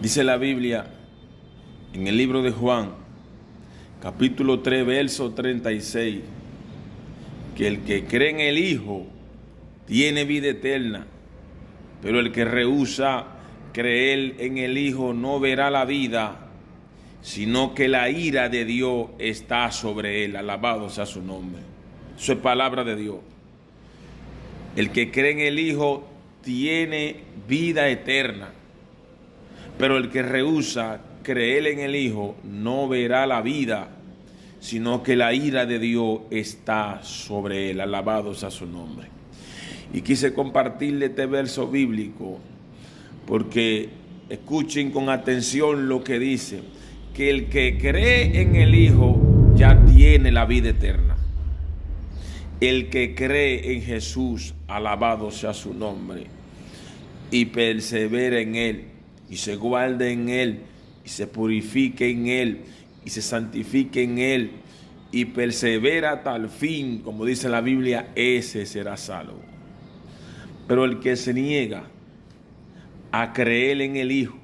Dice la Biblia en el libro de Juan, capítulo 3, verso 36, que el que cree en el Hijo tiene vida eterna, pero el que rehúsa creer en el Hijo no verá la vida, sino que la ira de Dios está sobre él. Alabado sea su nombre. Eso es palabra de Dios. El que cree en el Hijo tiene vida eterna, pero el que rehúsa creer en el Hijo no verá la vida, sino que la ira de Dios está sobre él. Alabado sea su nombre. Y quise compartirle este verso bíblico porque escuchen con atención lo que dice, que el que cree en el Hijo ya tiene la vida eterna. El que cree en Jesús, alabado sea su nombre, y persevera en Él, y se guarde en Él, y se purifique en Él, y se santifique en Él, y persevera hasta el fin, como dice la Biblia, ese será salvo. Pero el que se niega a creer en el Hijo,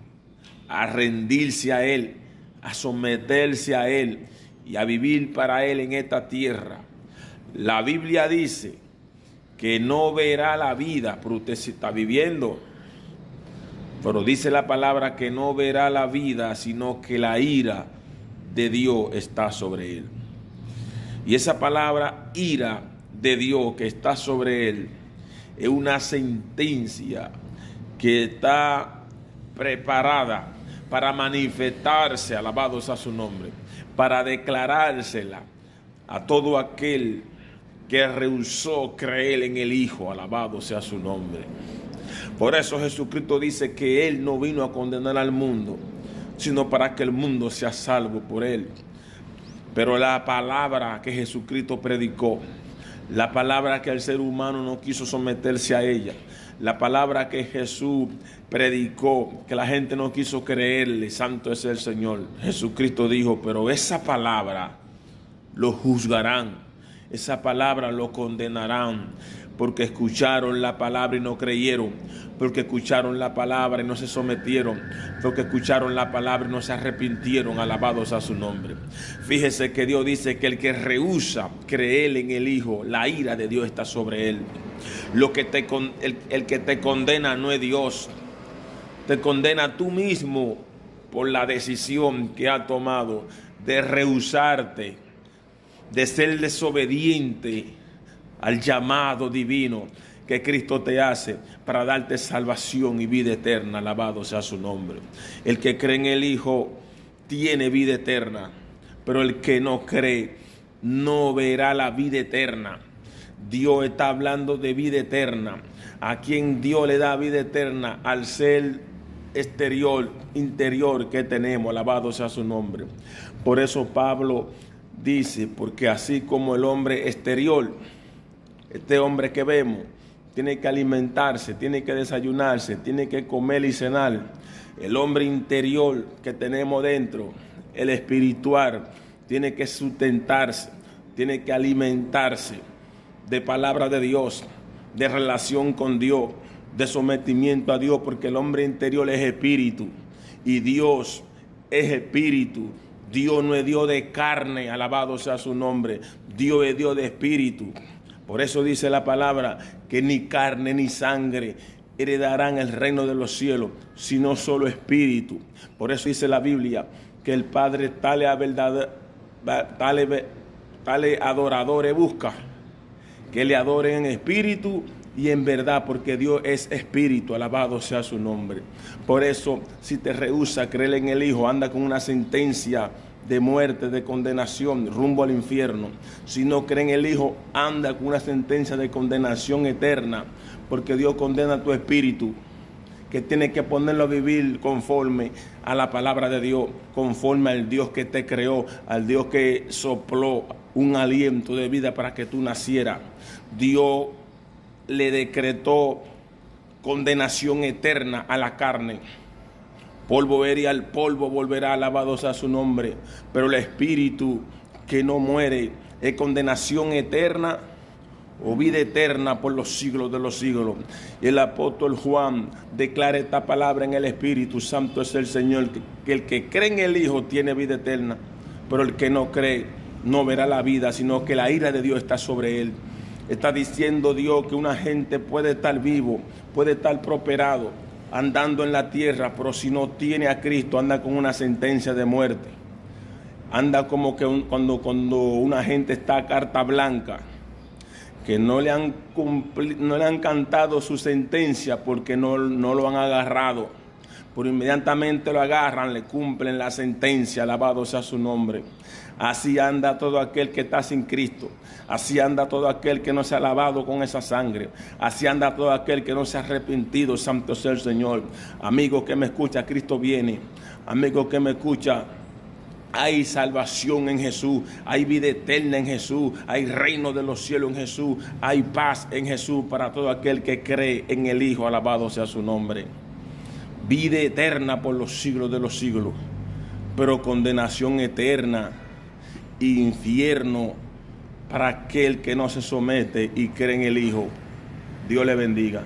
a rendirse a Él, a someterse a Él y a vivir para Él en esta tierra, la Biblia dice que no verá la vida, pero usted sí está viviendo. Pero dice la palabra que no verá la vida, sino que la ira de Dios está sobre él. Y esa palabra ira de Dios que está sobre él es una sentencia que está preparada para manifestarse, alabado sea su nombre, para declarársela a todo aquel que rehusó creer en el Hijo, alabado sea su nombre. Por eso Jesucristo dice que Él no vino a condenar al mundo, sino para que el mundo sea salvo por Él. Pero la palabra que Jesucristo predicó, la palabra que el ser humano no quiso someterse a ella, la palabra que Jesús predicó, que la gente no quiso creerle, santo es el Señor. Jesucristo dijo, pero esa palabra lo juzgarán, esa palabra lo condenarán, porque escucharon la palabra y no creyeron, porque escucharon la palabra y no se sometieron, porque escucharon la palabra y no se arrepintieron, alabados a su nombre. Fíjese que Dios dice que el que rehúsa creer en el Hijo, la ira de Dios está sobre él. El que te condena no es Dios, te condena tú mismo por la decisión que has tomado de rehusarte, de ser desobediente al llamado divino que Cristo te hace para darte salvación y vida eterna. Alabado sea su nombre. El que cree en el Hijo tiene vida eterna, pero el que no cree no verá la vida eterna. Dios está hablando de vida eterna. ¿A quien Dios le da vida eterna? Al ser exterior, interior que tenemos. Alabado sea su nombre. Por eso Pablo dice, porque así como el hombre exterior, este hombre que vemos, tiene que alimentarse, tiene que desayunarse, tiene que comer y cenar. El hombre interior que tenemos dentro, el espiritual, tiene que sustentarse, tiene que alimentarse de palabra de Dios, de relación con Dios, de sometimiento a Dios, porque el hombre interior es espíritu y Dios es espíritu. Dios no es Dios de carne, alabado sea su nombre. Dios es Dios de espíritu. Por eso dice la palabra que ni carne ni sangre heredarán el reino de los cielos, sino solo espíritu. Por eso dice la Biblia que el Padre tales adoradores busca, que le adoren en espíritu y en verdad, porque Dios es espíritu, alabado sea su nombre. Por eso, si te rehúsa creer en el Hijo, anda con una sentencia de muerte, de condenación, rumbo al infierno. Si no cree en el Hijo, anda con una sentencia de condenación eterna, porque Dios condena a tu espíritu, que tiene que ponerlo a vivir conforme a la palabra de Dios, conforme al Dios que te creó, al Dios que sopló un aliento de vida para que tú nacieras. Dios le decretó condenación eterna a la carne. Polvo eres y al polvo volverá, alabado sea su nombre. Pero el espíritu que no muere es condenación eterna o vida eterna por los siglos de los siglos. Y el apóstol Juan declara esta palabra en el Espíritu Santo es el Señor, que el que cree en el Hijo tiene vida eterna, pero el que no cree no verá la vida, sino que la ira de Dios está sobre él. Está diciendo Dios que una gente puede estar vivo, puede estar prosperado, andando en la tierra, pero si no tiene a Cristo, anda con una sentencia de muerte. Anda como que cuando una gente está a carta blanca, que no le han cantado su sentencia porque no lo han agarrado. Pero inmediatamente lo agarran, le cumplen la sentencia, alabado sea su nombre. Así anda todo aquel que está sin Cristo. Así anda todo aquel que no se ha lavado con esa sangre. Así anda todo aquel que no se ha arrepentido, santo sea el Señor. Amigo que me escucha, Cristo viene. Amigo que me escucha, hay salvación en Jesús, hay vida eterna en Jesús, hay reino de los cielos en Jesús, hay paz en Jesús para todo aquel que cree en el Hijo, alabado sea su nombre. Vida eterna por los siglos de los siglos, pero condenación eterna, infierno para aquel que no se somete y cree en el Hijo. Dios le bendiga.